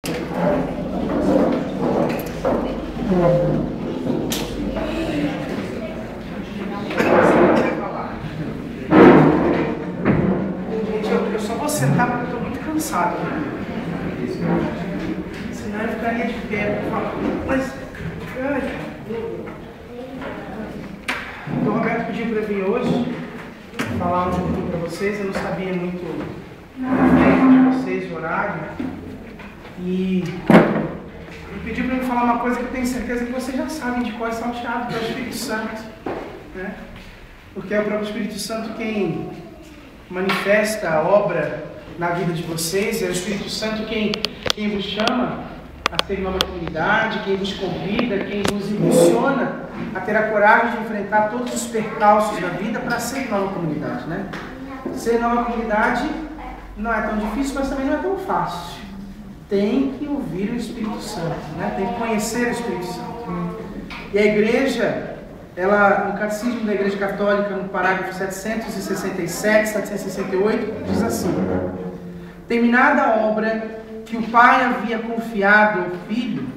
Eu só vou sentar porque eu estou muito cansado. Senão eu ficaria de pé. Mas, o Roberto pediu para vir hoje falar um pouquinho para vocês. Eu não sabia muito de vocês, o horário. E ele pediu para eu falar uma coisa que eu tenho certeza que vocês já sabem de cor e salteado, que é o Espírito Santo, né? Porque é o próprio Espírito Santo quem manifesta a obra na vida de vocês, é o Espírito Santo quem vos chama a ser uma comunidade, quem vos convida, quem vos impulsiona a ter a coragem de enfrentar todos os percalços da vida para ser nova comunidade, né? Ser nova comunidade não é tão difícil, mas também não é tão fácil. Tem que ouvir o Espírito Santo, né? Tem que conhecer o Espírito Santo. E a igreja, ela, no Catecismo da Igreja Católica, no parágrafo 767, 768, diz assim: terminada a obra que o Pai havia confiado ao Filho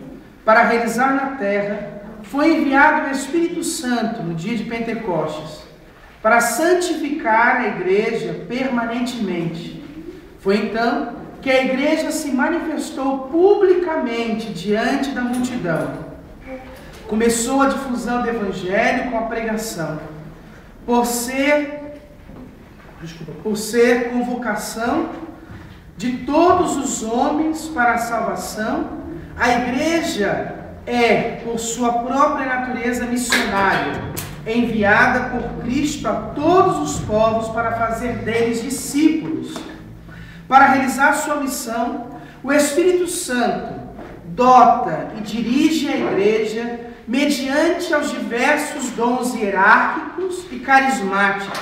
para realizar na terra, foi enviado o Espírito Santo no dia de Pentecostes para santificar a igreja permanentemente. Foi então que a igreja se manifestou publicamente diante da multidão. Começou a difusão do evangelho com a pregação. Por ser convocação de todos os homens para a salvação, a igreja é, por sua própria natureza missionária, enviada por Cristo a todos os povos para fazer deles discípulos. Para realizar sua missão, o Espírito Santo dota e dirige a igreja mediante aos diversos dons hierárquicos e carismáticos.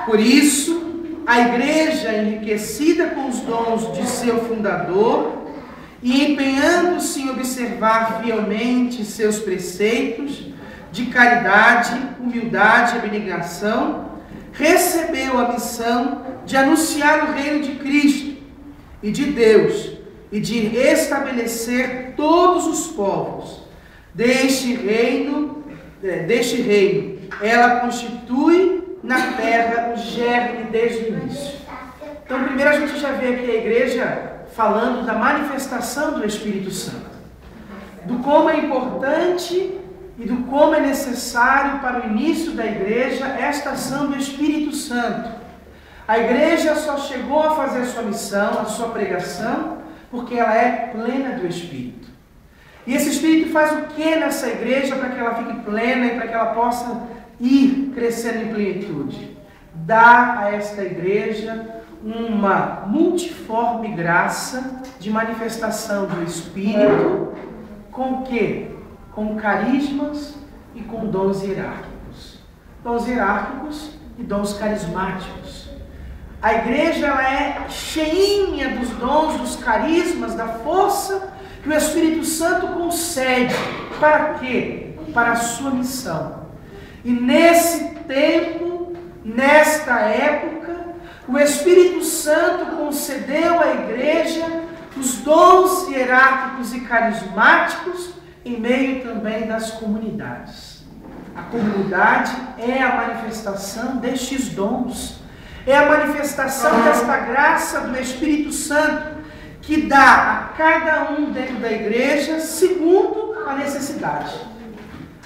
Por isso, a igreja, enriquecida com os dons de seu fundador e empenhando-se em observar fielmente seus preceitos de caridade, humildade e abnegação, recebeu a missão de anunciar o reino de Cristo e de Deus e de estabelecer todos os povos deste reino. Ela constitui na terra o germe desde o início. Então, primeiro a gente já vê aqui a igreja falando da manifestação do Espírito Santo, do como é importante e do como é necessário para o início da igreja esta ação do Espírito Santo. A igreja só chegou a fazer a sua missão, a sua pregação, porque ela é plena do Espírito. E esse Espírito faz o que nessa igreja para que ela fique plena e para que ela possa ir crescendo em plenitude? Dá a esta igreja uma multiforme graça de manifestação do Espírito, com o quê? Com carismas e com dons hierárquicos. Dons hierárquicos e dons carismáticos. A igreja ela é cheinha dos dons, dos carismas, da força que o Espírito Santo concede. Para quê? Para a sua missão. E nesse tempo, nesta época, o Espírito Santo concedeu à igreja os dons hierárquicos e carismáticos em meio também das comunidades. A comunidade é a manifestação destes dons. É a manifestação desta graça do Espírito Santo que dá a cada um dentro da igreja segundo a necessidade.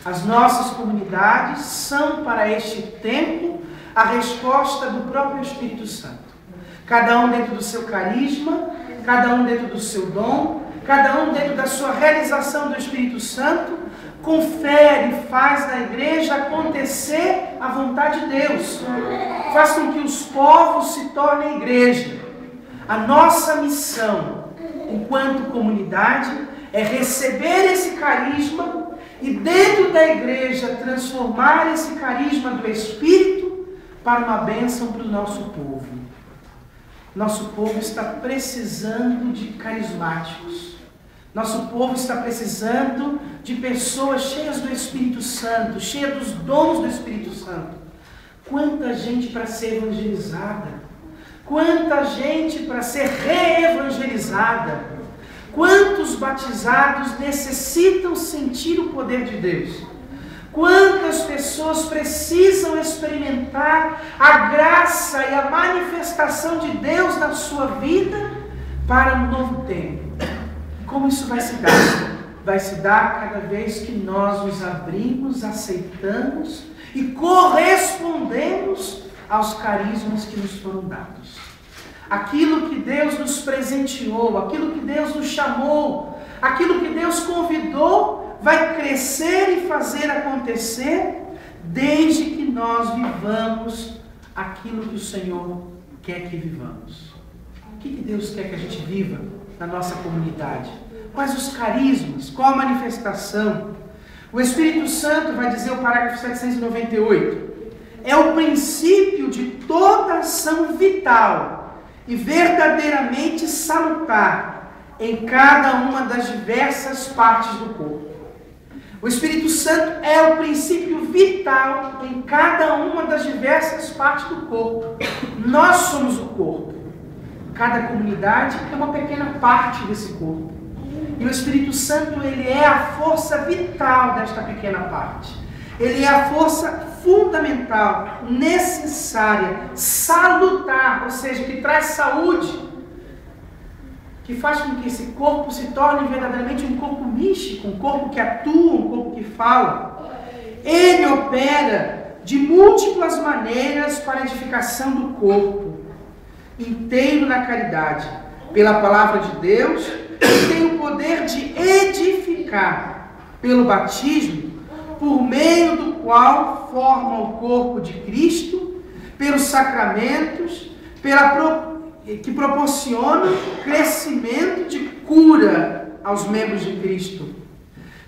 As nossas comunidades são para este tempo a resposta do próprio Espírito Santo. Cada um dentro do seu carisma, cada um dentro do seu dom, cada um dentro da sua realização do Espírito Santo, confere e faz na igreja acontecer a vontade de Deus. Faz com que os povos se tornem igreja. A nossa missão, enquanto comunidade, é receber esse carisma e dentro da igreja transformar esse carisma do Espírito para uma bênção para o nosso povo. Nosso povo está precisando de carismáticos. Nosso povo está precisando de pessoas cheias do Espírito Santo, cheias dos dons do Espírito Santo. Quanta gente para ser evangelizada. Quanta gente para ser reevangelizada. Quantos batizados necessitam sentir o poder de Deus? Quantas pessoas precisam experimentar a graça e a manifestação de Deus na sua vida para um novo tempo? Como isso vai se dar? Vai se dar cada vez que nós nos abrimos, aceitamos e correspondemos aos carismas que nos foram dados. Aquilo que Deus nos presenteou, aquilo que Deus nos chamou, aquilo que Deus convidou, vai crescer e fazer acontecer desde que nós vivamos aquilo que o Senhor quer que vivamos. O que Deus quer que a gente viva na nossa comunidade? Quais os carismas? Qual a manifestação? O Espírito Santo, vai dizer o parágrafo 798, é o princípio de toda ação vital e verdadeiramente salutar em cada uma das diversas partes do corpo. O Espírito Santo é o princípio vital em cada uma das diversas partes do corpo. Nós somos o corpo. Cada comunidade é uma pequena parte desse corpo. E o Espírito Santo, ele é a força vital desta pequena parte. Ele é a força fundamental, necessária, salutar, ou seja, que traz saúde, que faz com que esse corpo se torne verdadeiramente um corpo místico, um corpo que atua, um corpo que fala. Ele opera de múltiplas maneiras para a edificação do corpo inteiro na caridade, pela palavra de Deus, e tem o poder de edificar pelo batismo, por meio do qual forma o corpo de Cristo, pelos sacramentos, que proporcionam crescimento de cura aos membros de Cristo,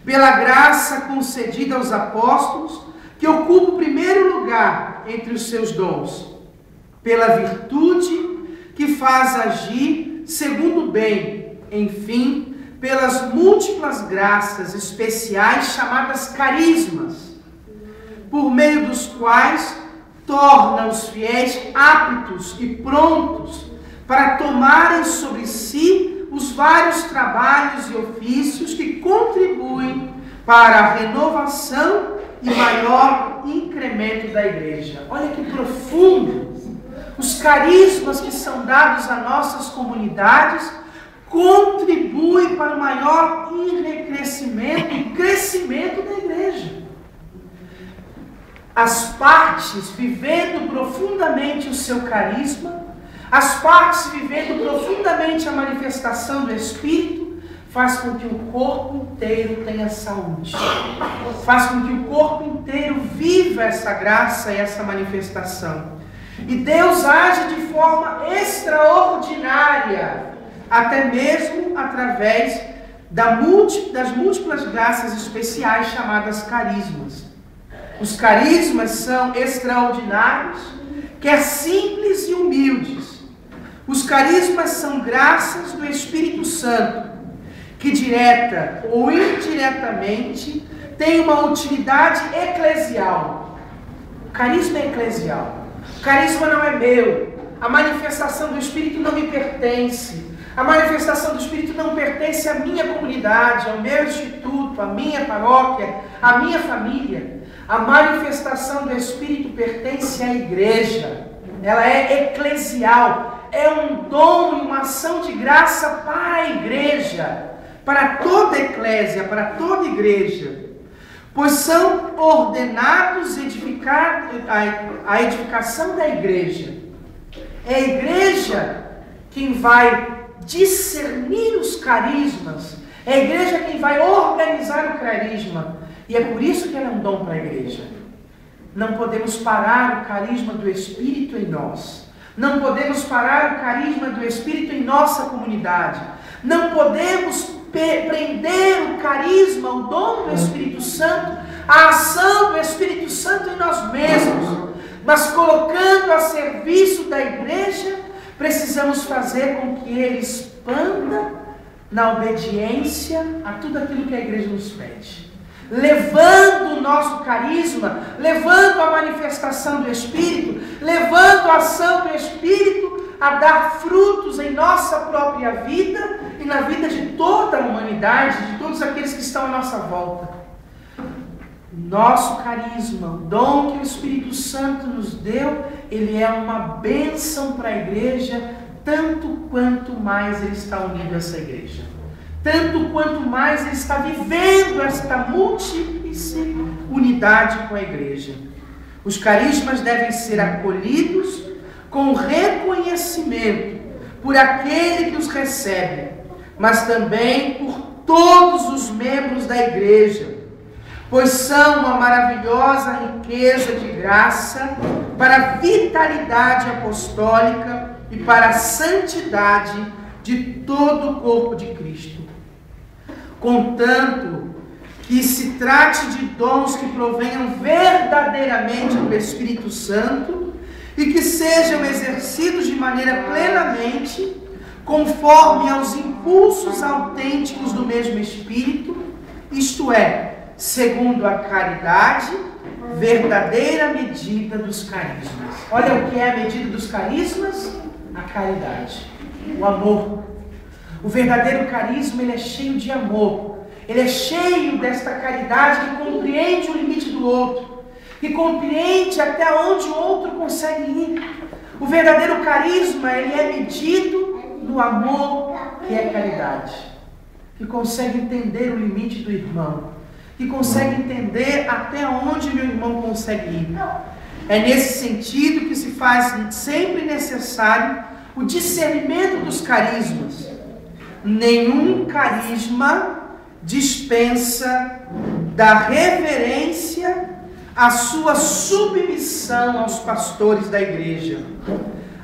pela graça concedida aos apóstolos, que ocupa o primeiro lugar entre os seus dons, pela virtude que faz agir segundo o bem, enfim, pelas múltiplas graças especiais chamadas carismas, por meio dos quais torna os fiéis aptos e prontos para tomarem sobre si os vários trabalhos e ofícios que contribuem para a renovação e maior incremento da igreja. Olha que profundo! Os carismas que são dados a nossas comunidades contribuem para o maior enriquecimento e crescimento da igreja. As partes vivendo profundamente o seu carisma, as partes vivendo profundamente a manifestação do Espírito, faz com que o corpo inteiro tenha saúde. Faz com que o corpo inteiro viva essa graça e essa manifestação. E Deus age de forma extraordinária, até mesmo através das múltiplas graças especiais chamadas carismas. Os carismas são extraordinários, quer simples e humildes. Os carismas são graças do Espírito Santo, que direta ou indiretamente tem uma utilidade eclesial. O carisma é eclesial. O carisma não é meu. A manifestação do Espírito não me pertence. A manifestação do Espírito não pertence à minha comunidade, ao meu instituto, à minha paróquia, à minha família. A manifestação do Espírito pertence à igreja. Ela é eclesial. É um dom e uma ação de graça para a igreja, para toda a eclésia, para toda a igreja. Pois são ordenados a edificação da igreja. É a igreja quem vai discernir os carismas. É a igreja quem vai organizar o carisma. E é por isso que ela é um dom para a igreja. Não podemos parar o carisma do Espírito em nós. Não podemos parar o carisma do Espírito em nossa comunidade. Não podemos prender o carisma, o dom do Espírito Santo, a ação do Espírito Santo em nós mesmos. Mas colocando a serviço da igreja, precisamos fazer com que ele expanda na obediência a tudo aquilo que a igreja nos pede. Levando o nosso carisma, levando a manifestação do Espírito, levando a ação do Espírito a dar frutos em nossa própria vida e na vida de toda a humanidade, de todos aqueles que estão à nossa volta. Nosso carisma, o dom que o Espírito Santo nos deu, ele é uma bênção para a igreja, tanto quanto mais ele está unido a essa igreja. Tanto quanto mais ele está vivendo esta múltiplice unidade com a igreja. Os carismas devem ser acolhidos com reconhecimento por aquele que os recebe, mas também por todos os membros da igreja, pois são uma maravilhosa riqueza de graça para a vitalidade apostólica e para a santidade de todo o corpo de Cristo. Contanto que se trate de dons que provenham verdadeiramente do Espírito Santo e que sejam exercidos de maneira plenamente conforme aos impulsos autênticos do mesmo Espírito, isto é, segundo a caridade, verdadeira medida dos carismas. Olha o que é a medida dos carismas? A caridade, o amor. O verdadeiro carisma, ele é cheio de amor. Ele é cheio desta caridade que compreende o limite do outro, que compreende até onde o outro consegue ir. O verdadeiro carisma, ele é medido no amor, que é caridade, que consegue entender o limite do irmão, que consegue entender até onde meu irmão consegue ir. É nesse sentido que se faz sempre necessário o discernimento dos carismas. Nenhum carisma dispensa da reverência à sua submissão aos pastores da igreja.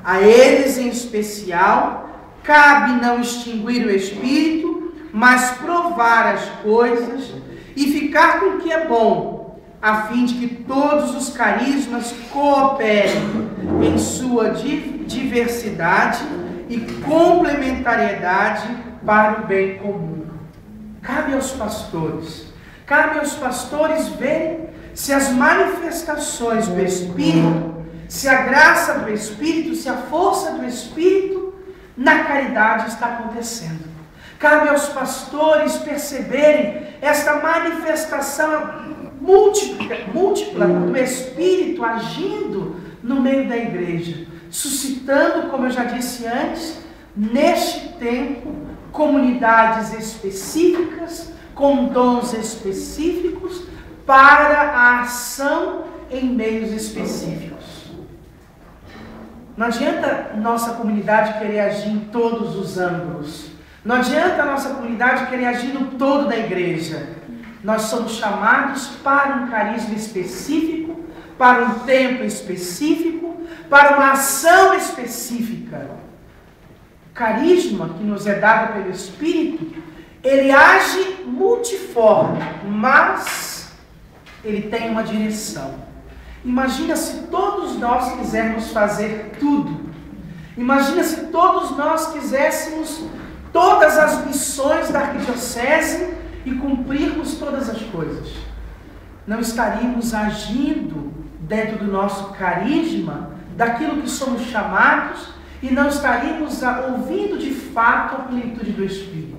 A eles, em especial, cabe não extinguir o espírito, mas provar as coisas e ficar com o que é bom, a fim de que todos os carismas cooperem em sua diversidade e complementariedade para o bem comum. Cabe aos pastores verem se as manifestações do Espírito, se a graça do Espírito, se a força do Espírito na caridade está acontecendo. Cabe aos pastores perceberem esta manifestação múltipla do Espírito agindo no meio da igreja, suscitando, como eu já disse antes, neste tempo, comunidades específicas, com dons específicos, para a ação em meios específicos. Não adianta nossa comunidade querer agir em todos os ângulos. Não adianta a nossa comunidade querer agir no todo da igreja. Nós somos chamados para um carisma específico, para um tempo específico, para uma ação específica. O carisma que nos é dado pelo Espírito, ele age multiforme, mas ele tem uma direção. Imagina se todos nós quisermos fazer tudo. Imagina se todos nós quiséssemos todas as missões da arquidiocese e cumprirmos todas as coisas. Não estaríamos agindo dentro do nosso carisma, daquilo que somos chamados, e não estaríamos ouvindo de fato a plenitude do Espírito.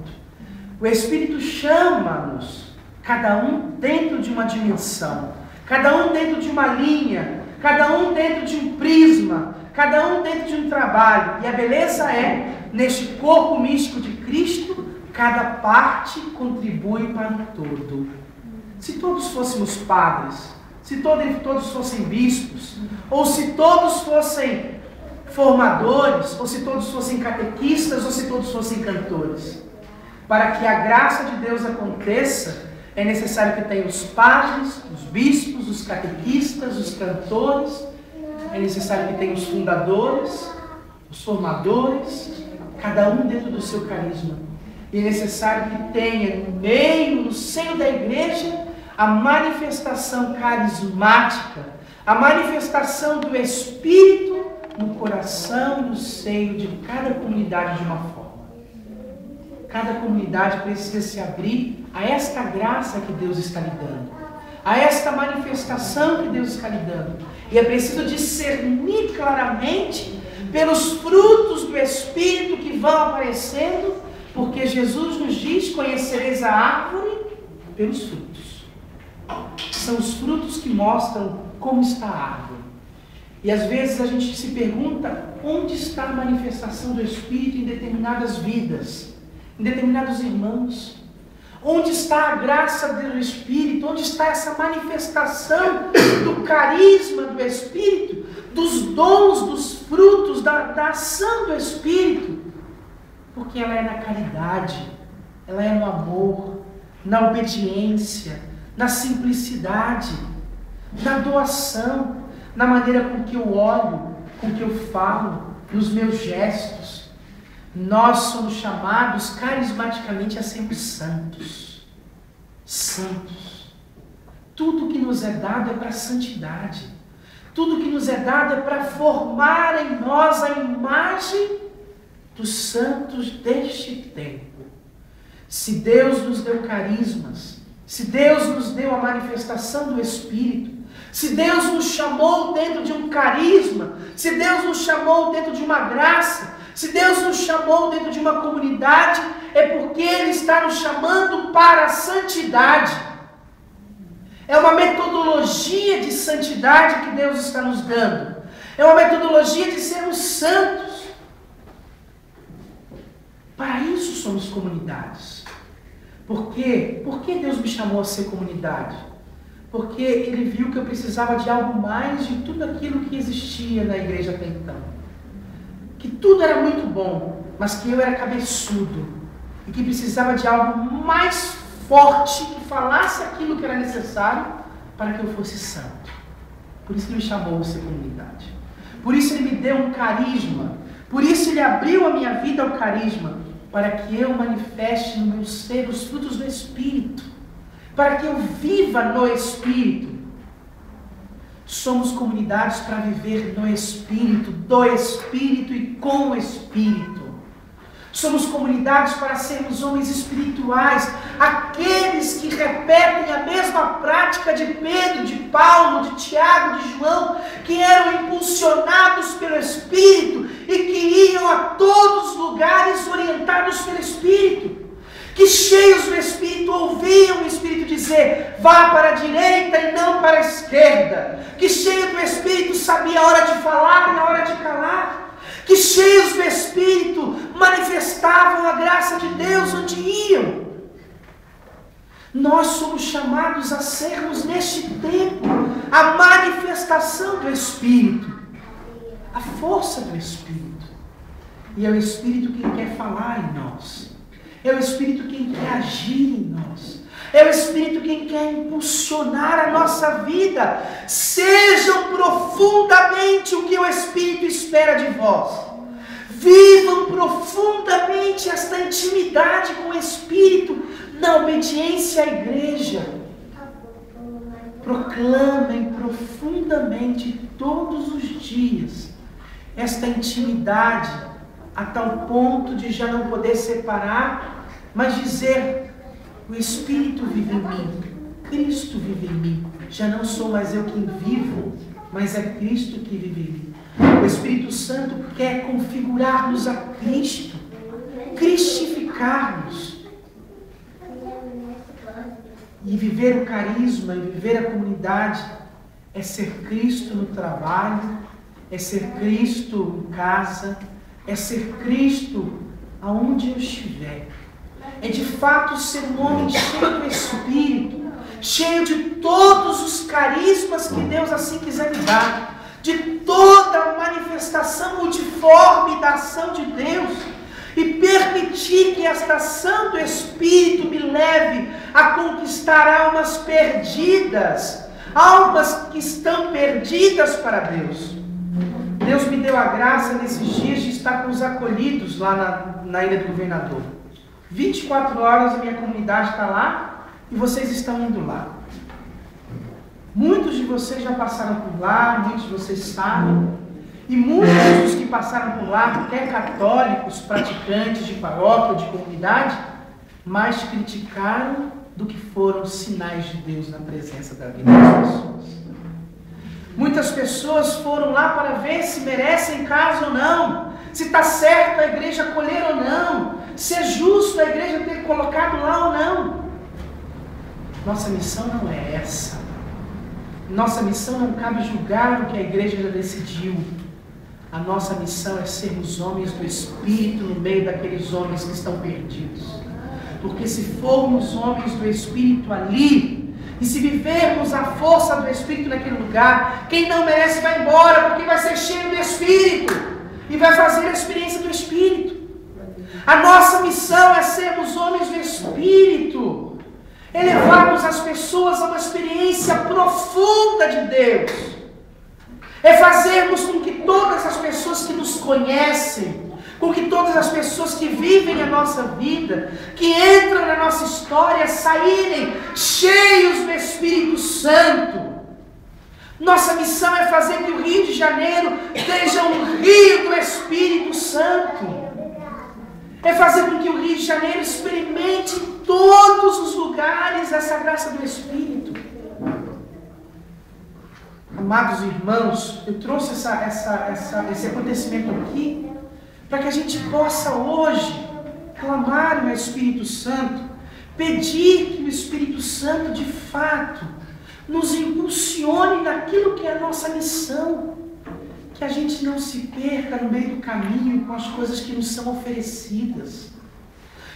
O Espírito chama-nos, cada um dentro de uma dimensão, cada um dentro de uma linha, cada um dentro de um prisma, cada um dentro de um trabalho. E a beleza é, neste corpo místico de Cristo, cada parte contribui para o todo. Se todos fôssemos padres, se todos fossem bispos, ou se todos fossem formadores, ou se todos fossem catequistas, ou se todos fossem cantores, para que a graça de Deus aconteça, é necessário que tenha os padres, os bispos, os catequistas, os cantores, é necessário que tenha os fundadores, os formadores, cada um dentro do seu carisma. E é necessário que tenha no meio, no seio da igreja, a manifestação carismática, a manifestação do Espírito no coração, no seio de cada comunidade de uma forma. Cada comunidade precisa se abrir a esta graça que Deus está lhe dando, a esta manifestação que Deus está lhe dando. E é preciso discernir claramente pelos frutos do Espírito que vão aparecendo, Porque Jesus nos diz: conhecereis a árvore pelos frutos. São os frutos que mostram como está a árvore. E às vezes a gente se pergunta onde está a manifestação do Espírito em determinadas vidas, em determinados irmãos. Onde está a graça do Espírito? Onde está essa manifestação do carisma do Espírito, dos dons, dos frutos, da ação do Espírito? Porque ela é na caridade, ela é no amor, na obediência, na simplicidade, na doação, na maneira com que eu olho, com que eu falo, nos meus gestos. Nós somos chamados carismaticamente a sermos santos. Santos. Tudo que nos é dado é para a santidade. Tudo que nos é dado é para formar em nós a imagem dos santos deste tempo. Se Deus nos deu carismas, se Deus nos deu a manifestação do Espírito, se Deus nos chamou dentro de um carisma, se Deus nos chamou dentro de uma graça, se Deus nos chamou dentro de uma comunidade, é porque Ele está nos chamando para a santidade. É uma metodologia de santidade que Deus está nos dando. É uma metodologia de sermos santos. Para isso somos comunidades. Por quê? Por que Deus me chamou a ser comunidade? Porque Ele viu que eu precisava de algo mais de tudo aquilo que existia na igreja até então. Que tudo era muito bom, mas que eu era cabeçudo. E que precisava de algo mais forte que falasse aquilo que era necessário para que eu fosse santo. Por isso Ele me chamou a ser comunidade. Por isso Ele me deu um carisma. Por isso Ele abriu a minha vida ao carisma, para que eu manifeste no meu ser os frutos do Espírito, para que eu viva no Espírito. Somos comunidades para viver no Espírito, do Espírito e com o Espírito. Somos comunidades para sermos homens espirituais, aqueles que repetem a mesma prática de Pedro, de Paulo, de Tiago, de João, que eram impulsionados pelo Espírito e que iam a todos os lugares orientados pelo Espírito. Que cheios do Espírito ouviam o Espírito dizer: vá para a direita e não para a esquerda. Que cheio do Espírito sabia a hora de falar e a hora de calar. Que cheios do Espírito manifestavam a graça de Deus onde iam. Nós somos chamados a sermos neste tempo a manifestação do Espírito, a força do Espírito. E é o Espírito quem quer falar em nós. É o Espírito quem quer agir em nós. É o Espírito quem quer impulsionar a nossa vida. Sejam profundamente o que o Espírito espera de vós. Vivam profundamente esta intimidade com o Espírito na obediência à igreja. Proclamem profundamente todos os dias esta intimidade a tal ponto de já não poder separar, mas dizer: o Espírito vive em mim, Cristo vive em mim. Já não sou mais eu quem vivo, mas é Cristo que vive em mim. O Espírito Santo quer configurar-nos a Cristo, cristificar-nos. E viver o carisma, e viver a comunidade, é ser Cristo no trabalho, é ser Cristo em casa, é ser Cristo aonde eu estiver. É de fato ser um homem cheio do Espírito, cheio de todos os carismas que Deus assim quiser me dar, de toda a manifestação multiforme da ação de Deus, e permitir que esta ação do Espírito me leve a conquistar almas perdidas, almas que estão perdidas para Deus. Deus me deu a graça nesses dias de estar com os acolhidos lá na Ilha do Governador. 24 horas a minha comunidade está lá e vocês estão indo lá. Muitos de vocês já passaram por lá, muitos de vocês sabem. E muitos dos que passaram por lá, até católicos, praticantes de paróquia ou de comunidade, mais criticaram do que foram os sinais de Deus na presença da vida das pessoas. Muitas pessoas foram lá para ver se merecem casa ou não, se está certo a igreja acolher ou não, se é justo a igreja ter colocado lá ou não. Nossa missão não é essa. Nossa missão não cabe julgar o que a igreja já decidiu. A nossa missão é sermos homens do Espírito no meio daqueles homens que estão perdidos. Porque se formos homens do Espírito ali, e se vivermos a força do Espírito naquele lugar, quem não merece vai embora, porque vai ser cheio do Espírito e vai fazer a experiência do Espírito. A nossa missão é sermos homens do Espírito, é levarmos as pessoas a uma experiência profunda de Deus, é fazermos com que todas as pessoas que nos conhecem, com que todas as pessoas que vivem a nossa vida, que entram na nossa história, saírem cheios do Espírito Santo. Nossa missão é fazer que o Rio de Janeiro seja um rio do Espírito Santo. É fazer com que o Rio de Janeiro experimente em todos os lugares essa graça do Espírito. Amados irmãos, eu trouxe esse acontecimento aqui para que a gente possa hoje clamar no Espírito Santo, pedir que o Espírito Santo de fato nos impulsione naquilo que é a nossa missão, que a gente não se perca no meio do caminho com as coisas que nos são oferecidas,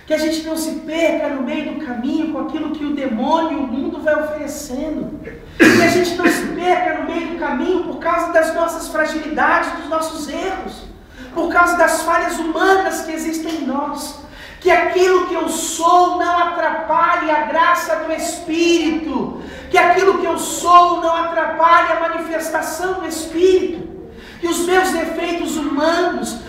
que a gente não se perca no meio do caminho com aquilo que o demônio e o mundo vai oferecendo, que a gente não se perca no meio do caminho por causa das nossas fragilidades, dos nossos erros, por causa das falhas humanas que existem em nós, que aquilo que eu sou não atrapalhe a graça do Espírito, que aquilo que eu sou não atrapalhe a manifestação do Espírito, que os meus defeitos humanos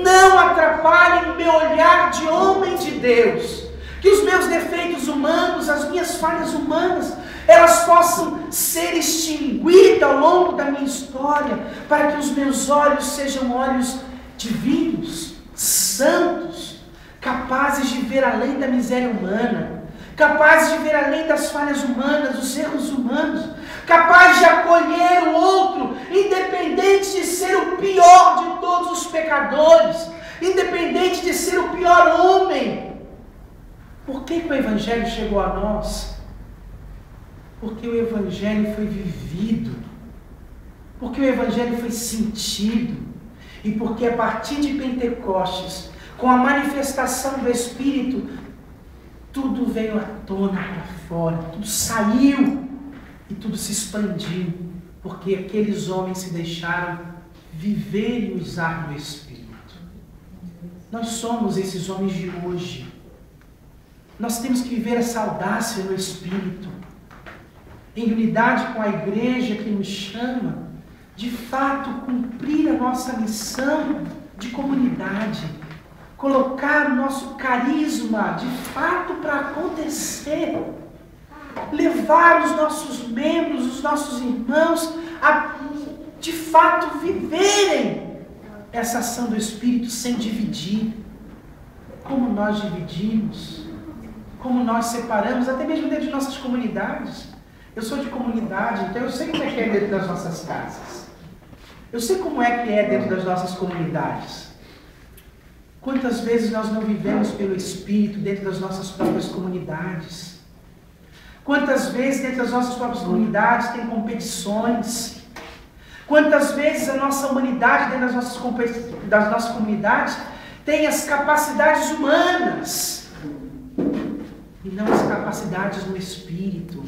não atrapalhem o meu olhar de homem de Deus, que os meus defeitos humanos, as minhas falhas humanas, elas possam ser extinguidas ao longo da minha história, para que os meus olhos sejam olhos divinos, santos, capazes de ver além da miséria humana, capazes de ver além das falhas humanas, dos erros humanos, capazes de acolher o outro, independente de ser o pior de todos os pecadores, independente de ser o pior homem. Por que o Evangelho chegou a nós? Porque o Evangelho foi vivido, porque o Evangelho foi sentido, e porque a partir de Pentecostes, com a manifestação do Espírito, tudo veio à tona para fora, tudo saiu e tudo se expandiu, porque aqueles homens se deixaram viver e usar do Espírito. Nós somos esses homens de hoje. Nós temos que viver essa audácia no Espírito, em unidade com a igreja que nos chama, de fato cumprir a nossa missão de comunidade, colocar o nosso carisma de fato para acontecer, levar os nossos membros, os nossos irmãos a de fato viverem essa ação do Espírito sem dividir, como nós dividimos, como nós separamos, até mesmo dentro de nossas comunidades. Eu sou de comunidade, então eu sei como é que é dentro das nossas casas. Eu sei como é que é dentro das nossas comunidades. Quantas vezes nós não vivemos pelo Espírito dentro das nossas próprias comunidades? Quantas vezes dentro das nossas próprias comunidades tem competições? Quantas vezes a nossa humanidade dentro das nossas comunidades tem as capacidades humanas e não as capacidades no Espírito?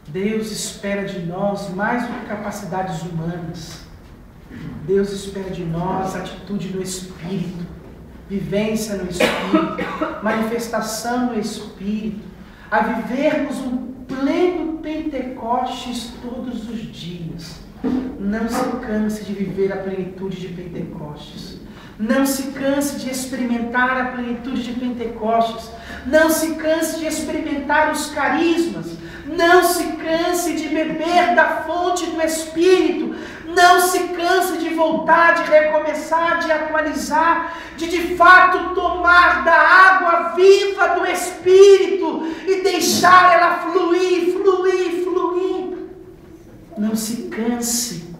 Deus espera de nós mais do que capacidades humanas. Deus espera de nós atitude no Espírito, vivência no Espírito, manifestação no Espírito, a vivermos um pleno Pentecostes todos os dias. Não se canse de viver a plenitude de Pentecostes. Não se canse de experimentar a plenitude de Pentecostes. Não se canse de experimentar os carismas. Não se canse de beber da fonte do Espírito. Não se canse de voltar, de recomeçar, de atualizar, de fato tomar da água viva do Espírito e deixar ela fluir, fluir, fluir. Não se canse,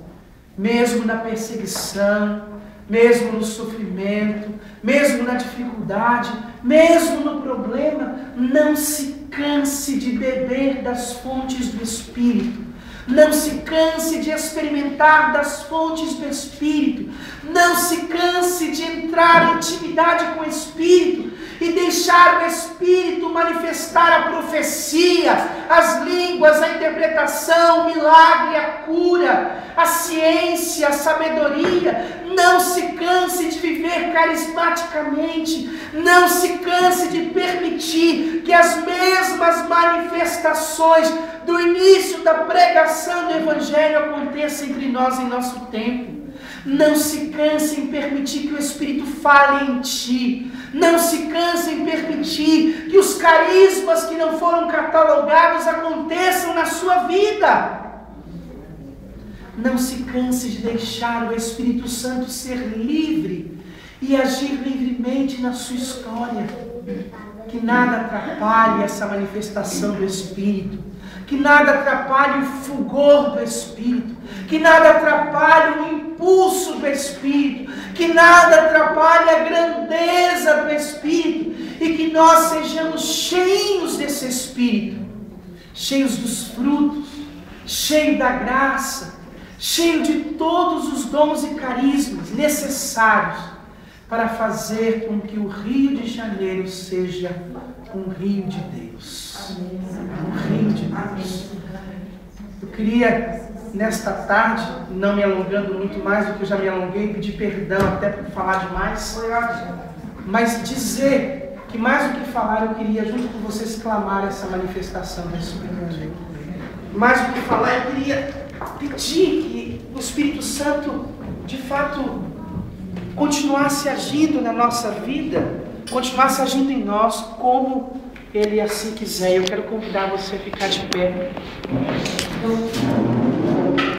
mesmo na perseguição, mesmo no sofrimento, mesmo na dificuldade, mesmo no problema, não se canse de beber das fontes do Espírito. Não se canse de experimentar das fontes do Espírito. Não se canse de entrar em intimidade com o Espírito e deixar o Espírito manifestar a profecia, as línguas, a interpretação, o milagre, a cura, a ciência, a sabedoria. Não se canse de viver carismaticamente. Não se canse de permitir que as mesmas manifestações do início da pregação do Evangelho aconteçam entre nós em nosso tempo. Não se canse em permitir que o Espírito fale em ti. Não se canse em permitir que os carismas que não foram catalogados aconteçam na sua vida. Não se canse de deixar o Espírito Santo ser livre e agir livremente na sua história. Que nada atrapalhe essa manifestação do Espírito. Que nada atrapalhe o fulgor do Espírito. Que nada atrapalhe o impulso do Espírito. Que nada atrapalhe a grandeza do Espírito. E que nós sejamos cheios desse Espírito. Cheios dos frutos. Cheios da graça. Cheios de todos os dons e carismas necessários para fazer com que o Rio de Janeiro seja um rio de Deus. Um rio de Deus. Eu queria, nesta tarde, não me alongando muito mais do que eu já me alonguei, pedir perdão até por falar demais, mas dizer que mais do que falar, eu queria, junto com vocês, clamar essa manifestação do Espírito. Mais do que falar, eu queria pedir que o Espírito Santo, de fato, continuasse agindo na nossa vida, continuasse agindo em nós como Ele assim quiser. Eu quero convidar você a ficar de pé.